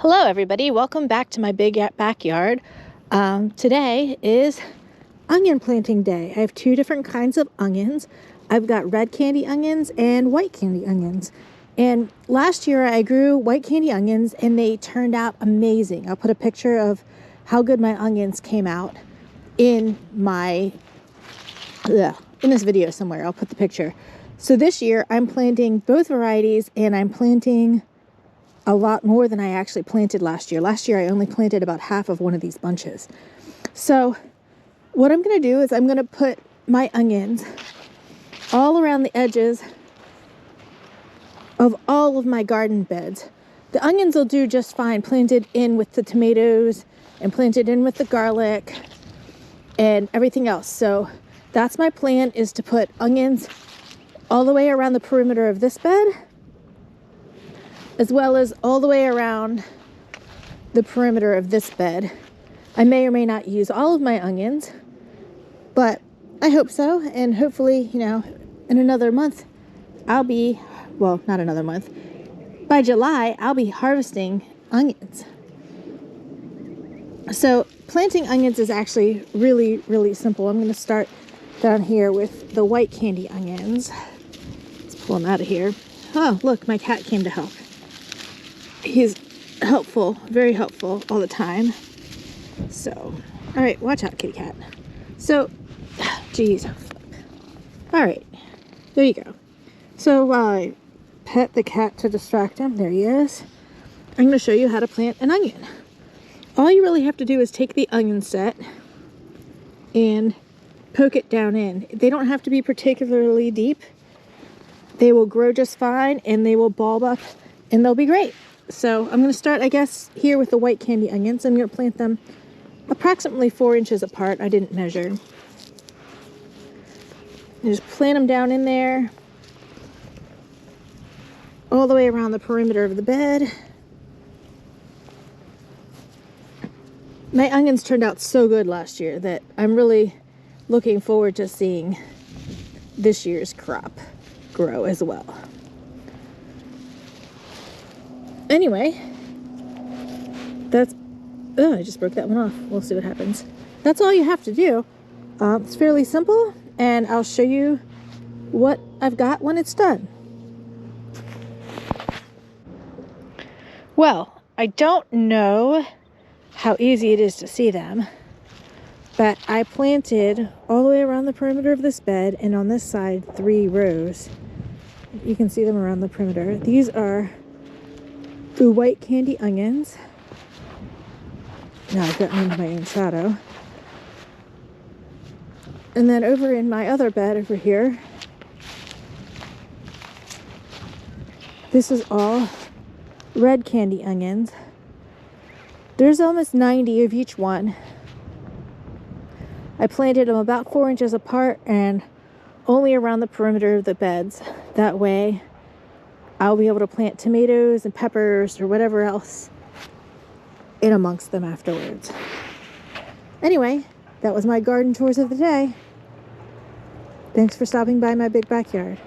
Hello everybody, welcome back to my big backyard. Today is onion planting day. I have two different kinds of onions. I've got red candy onions and white candy onions. And last year I grew white candy onions and they turned out amazing. I'll put a picture of how good my onions came out in this video somewhere. I'll put the picture. So this year I'm planting both varieties and I'm planting a lot more than I actually planted last year. Last year I only planted about half of one of these bunches. So what I'm going to do is I'm going to put my onions all around the edges of all of my garden beds. The onions will do just fine planted in with the tomatoes and planted in with the garlic and everything else. So that's my plan, is to put onions all the way around the perimeter of this bed, as well as all the way around the perimeter of this bed. I may or may not use all of my onions, but I hope so. And hopefully, in another month, not another month, by July, I'll be harvesting onions. So planting onions is actually really, really simple. I'm going to start down here with the white candy onions. Let's pull them out of here. Oh, look, my cat came to help. He's helpful, very helpful all the time. So, all right, watch out, kitty cat. So, geez. All right, there you go. So while I pet the cat to distract him, there he is, I'm going to show you how to plant an onion. All you really have to do is take the onion set and poke it down in. They don't have to be particularly deep. They will grow just fine and they will bulb up and they'll be great. So I'm going to start, I guess, here with the white candy onions. I'm going to plant them approximately 4 inches apart. I didn't measure. And just plant them down in there, all the way around the perimeter of the bed. My onions turned out so good last year that I'm really looking forward to seeing this year's crop grow as well. Anyway, I just broke that one off. We'll see what happens. That's all you have to do. It's fairly simple, and I'll show you what I've got when it's done. Well, I don't know how easy it is to see them, but I planted all the way around the perimeter of this bed, and on this side 3 rows. You can see them around the perimeter. These are the white candy onions. Now I've gotten into my own shadow. And then over in my other bed over here, this is all red candy onions. There's almost 90 of each one. I planted them about 4 inches apart and only around the perimeter of the beds. That way I'll be able to plant tomatoes and peppers or whatever else in amongst them afterwards. Anyway, that was my garden chores of the day. Thanks for stopping by my big backyard.